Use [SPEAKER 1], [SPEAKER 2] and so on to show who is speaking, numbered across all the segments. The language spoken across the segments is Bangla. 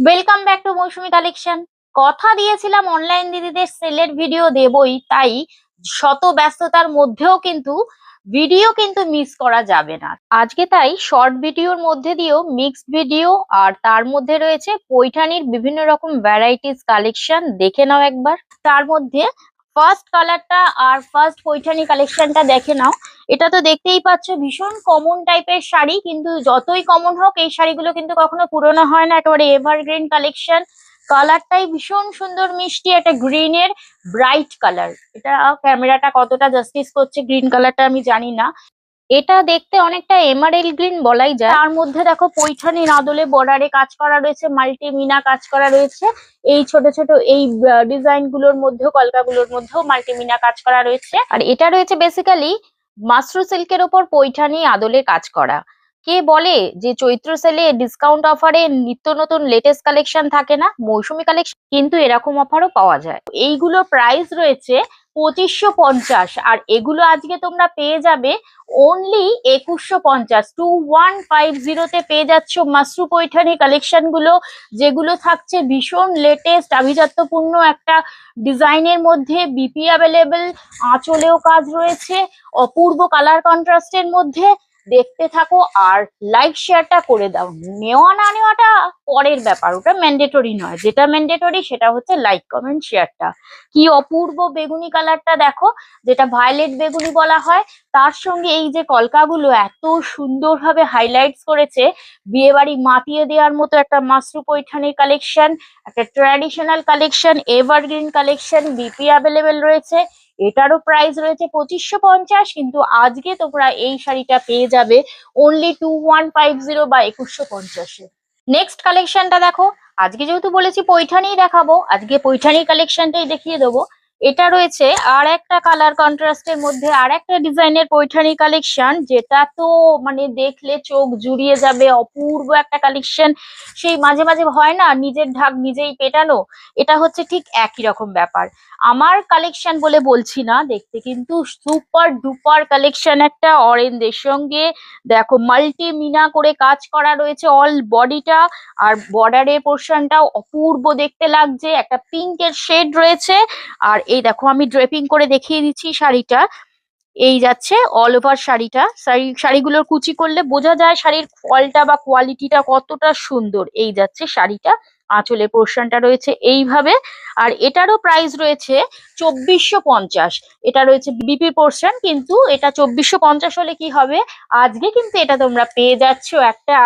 [SPEAKER 1] Welcome back to Mousumi collection. কথা দিয়েছিলাম অনলাইন দিদিদের সেলের ভিডিও দেবই, তাই শত ব্যস্ততার মধ্যেও কিন্তু ভিডিও কিন্তু মিস করা যাবে না আজকে। তাই শর্ট ভিডিওর মধ্যে দিয়েও মিক্সড ভিডিও, আর তার মধ্যে রয়েছে পৈঠানির বিভিন্ন রকম ভ্যারাইটিস কালেকশন। দেখে নাও একবার। তার মধ্যে ফার্স্ট কালারটা আর ফার্স্ট পৈঠানি কালেকশনটা দেখে নাও। এটা তো দেখতেই পাচ্ছ ভীষণ কমন টাইপের শাড়ি, কিন্তু যতই কমন হোক এই শাড়িগুলো কিন্তু কখনো পুরোনো হয় না, একেবারে এভারগ্রিন কালেকশন। কালারটাই ভীষণ সুন্দর মিষ্টি, একটা গ্রিনের ব্রাইট কালার। এটা ক্যামেরাটা কতটা জাস্টিস করছে গ্রিন কালারটা আমি জানি না। এটা দেখতে অনেকটা এমারেল্ড গ্রিন বলাই যায়। তার মধ্যে দেখো পৈঠানি নাদলে বর্ডারে কাজ করা রয়েছে, মাল্টি মিনা কাজ করা রয়েছে। এই ছোট ছোট এই ডিজাইন গুলোর মধ্যেও, কলকাগুলোর মধ্যেও মাল্টি মিনা কাজ করা রয়েছে। আর এটা রয়েছে বেসিক্যালি মাশরু সিল্কের ওপর পৈঠানি আদলে কাজ করা। কে বলে যে চৈত্র সেলে ডিসকাউন্ট অফারে নিত্য নতুন লেটেস্ট কালেকশন থাকে না, মৌসুমী কালেকশন কিন্তু এরকম অফারও পাওয়া যায়। এইগুলোর প্রাইস রয়েছে 2550, আর এগুলো আজকে তোমরা পেয়ে যাবে অনলি 2150। 2150 পেয়ে যাচ্ছ মাশরু পৈঠানি কালেকশন গুলো, যেগুলো থাকছে ভীষণ লেটেস্ট আভিজাত্যপূর্ণ একটা ডিজাইনের মধ্যে। বিপি অ্যাভেলেবেল, আঁচলেও কাজ রয়েছে অপূর্ব কালার কন্ট্রাস্টের মধ্যে। দেখতে থাকো আর লাইক শেয়ারটা করে দাও। নেওয়া না নেওয়াটা পরের ব্যাপার, ওটা ম্যান্ডেটরি নয়। যেটা ম্যান্ডেটরি সেটা হচ্ছে লাইক কমেন্ট শেয়ারটা। কি অপূর্ব বেগুনি কালারটা দেখো, যেটা ভায়োলেট বেগুনি বলা হয়। তার সঙ্গে এই যে কলকাগুলো এত সুন্দরভাবে হাইলাইটস করেছে, বিয়ে বাড়ি মাতিয়ে দেওয়ার মতো একটা মাশরু পৈঠানির কালেকশন, একটা traditional collection, evergreen collection. BP available রয়েছে। এটারও প্রাইস রয়েছে 2550, কিন্তু আজকে তোমরা এই শাড়িটা পেয়ে যাবে অনলি 2150 বা 2150-এ। নেক্সট কালেকশনটা দেখো। আজকে যেহেতু বলেছি পৈঠানিই দেখাবো, আজকে পৈঠানির কালেকশনটাই দেখিয়ে দেবো। এটা রয়েছে আর একটা কালার কন্ট্রাস্টের মধ্যে আর একটা ডিজাইনের পৈঠানি কালেকশন, যেটা তো মানে দেখলে চোখ জুড়িয়ে যাবে। অপূর্ব একটা কালেকশন। সেই মাঝে মাঝে হয় না নিজের ঢাক নিজেই পেটানো, এটা হচ্ছে ঠিক একই রকম ব্যাপার। আমার কালেকশন বলে বলছি না, দেখতে কিন্তু সুপার ডুপার কালেকশন একটা। অরেঞ্জের সঙ্গে দেখো মাল্টি মিনা করে কাজ করা রয়েছে অল বডিটা, আর বর্ডারের পোর্শনটাও অপূর্ব দেখতে লাগছে। একটা পিঙ্কের শেড রয়েছে। আর এই দেখো আমি ড্রেপিং করে দেখিয়ে দিচ্ছি শাড়িটা। এই যাচ্ছে অল ওভার শাড়িটা। শাড়িগুলোর কুচি করলে বোঝা যায় শাড়ির ফলটা বা কোয়ালিটিটা কতটা সুন্দর। এই যাচ্ছে শাড়িটা, আঁচলের পোর্শনটা রয়েছে এইভাবে। আর এটারও প্রাইস রয়েছে 2450। এটা রয়েছে বিপি পোর্শন, কিন্তু এটা 2450 হলে কি হবে, আজকে কিন্তু এটা তোমরা পেয়ে যাচ্ছ একটা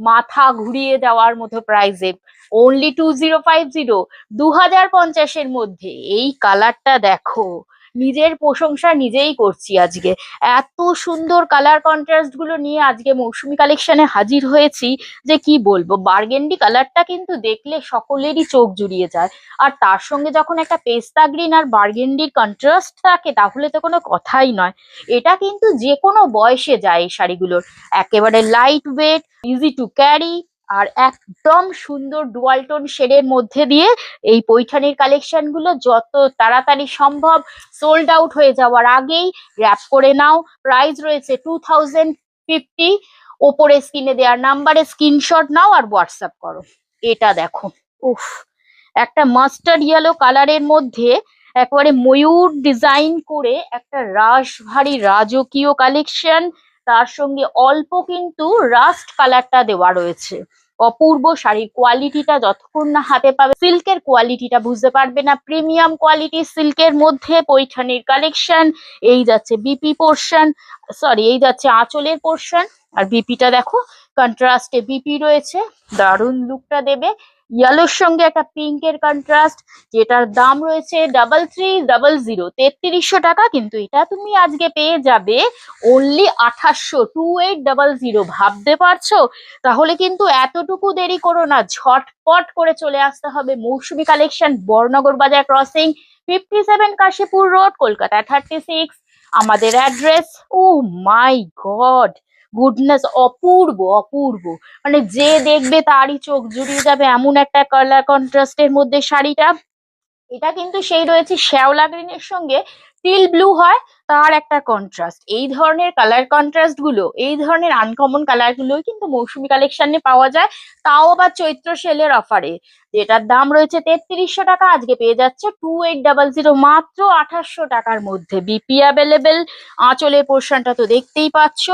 [SPEAKER 1] মাথা ঘুরিয়ে দেওয়ার মতো প্রাইসে, অনলি 2050। 2050-এর মধ্যে এই কালারটা দেখো, নিজের প্রশংসা নিজেই করছি আজকে। এত সুন্দর কালার কন্ট্রাস্ট গুলো নিয়ে আজকে মৌসুমী কালেকশনে হাজির হয়েছি যে কি বলবো। বার্গেন্ডি কালারটা কিন্তু দেখলে সকলেরই চোখ জুড়িয়ে যায়। আর তার সঙ্গে যখন একটা পেস্তা গ্রিন আর বার্গেন্ডির কন্ট্রাস্ট থাকে, তাহলে তো কোনো কথাই নয়। এটা কিন্তু যে কোনো বয়সে যায় এই শাড়িগুলোর। একেবারে light weight, easy to carry, আর একদম সুন্দর ডুয়াল টোন শেডের মধ্যে দিয়ে এই পৈঠানির কালেকশন গুলো যত তাড়াতাড়ি সম্ভব সোল্ড আউট হয়ে যাওয়ার আগেই গ্র্যাব করে নাও। প্রাইস রয়েছে 2050। ওপরে স্ক্রিনে দেওয়ার নাম্বারে স্ক্রিনশট নাও আর হোয়াটসঅ্যাপ করো। এটা দেখো, উফ, একটা মাস্টার্ড ইয়েলো কালারের মধ্যে একেবারে ময়ূর ডিজাইন করে একটা রাশভারী রাজকীয় কালেকশন। তার সঙ্গে অল্প কিন্তু রাস্ট কালারটা দেওয়া রয়েছে। অপূর্ব। শাড়ির কোয়ালিটিটা যতক্ষণ না হাতে পাবে, সিল্কের কোয়ালিটিটা বুঝতে পারবে না। প্রিমিয়াম কোয়ালিটি সিল্কের মধ্যে পৈঠানির কালেকশন। এই যাচ্ছে বিপি পোর্শন, সরি এই যাচ্ছে আঁচলের পোর্শন। আর বিপিটা দেখো, কন্ট্রাস্টে বিপি রয়েছে, দারুণ লুকটা দেবে। ইয়েলোর সঙ্গে একটা পিঙ্কের কন্ট্রাস্ট, যেটার দাম রয়েছে 3300, 3300 টাকা, কিন্তু এটা তুমি আজকে পেয়ে যাবে অনলি 2800, 2800। ভাবতে পারছো? তাহলে কিন্তু এতটুকু দেরি করো না, ঝটপট করে চলে আসতে হবে মৌসুমী কালেকশন, বড়নগর বাজার ক্রসিং, 57 কাশীপুর রোড, কলকাতা 36। আমাদের অ্যাড্রেস, ও মাই গড, গুডনেস, অপূর্ব অপূর্ব। মানে যে দেখবে তারই চোখ জুড়িয়ে যাবে এমন একটা কালার কন্ট্রাস্টের মধ্যে শাড়িটা। এটা কিন্তু সেই রয়েছে শ্যাওলা গ্রিনের সঙ্গে স্টিল ব্লু হয়, তার একটা কন্ট্রাস্ট। এই ধরনের কালার কন্ট্রাস্ট গুলো, এই ধরনের আনকমন কালার গুলোই কিন্তু মৌসুমী কালেকশনে পাওয়া যায়, তাও আবার চৈত্র সেলের অফারে। যেটার দাম রয়েছে 3300 টাকা, আজকে পেয়ে যাচ্ছে 2800, মাত্র 2800 টাকার মধ্যে। বিপি অ্যাভেলেবেল, আঁচলের পোর্শনটা তো দেখতেই পাচ্ছ।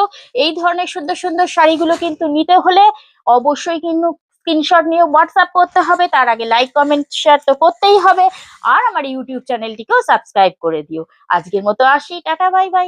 [SPEAKER 1] এই ধরনের সুন্দর সুন্দর শাড়িগুলো কিন্তু নিতে হলে অবশ্যই কিন্তু স্ক্রিনশট নিয়ে হোয়াটসঅ্যাপ করতে হবে। তার আগে লাইক কমেন্ট শেয়ার তো করতেই হবে, আর আমার ইউটিউব চ্যানেলটিকেও সাবস্ক্রাইব করে দিও। আজকের মতো আসি, টাটা বাই বাই।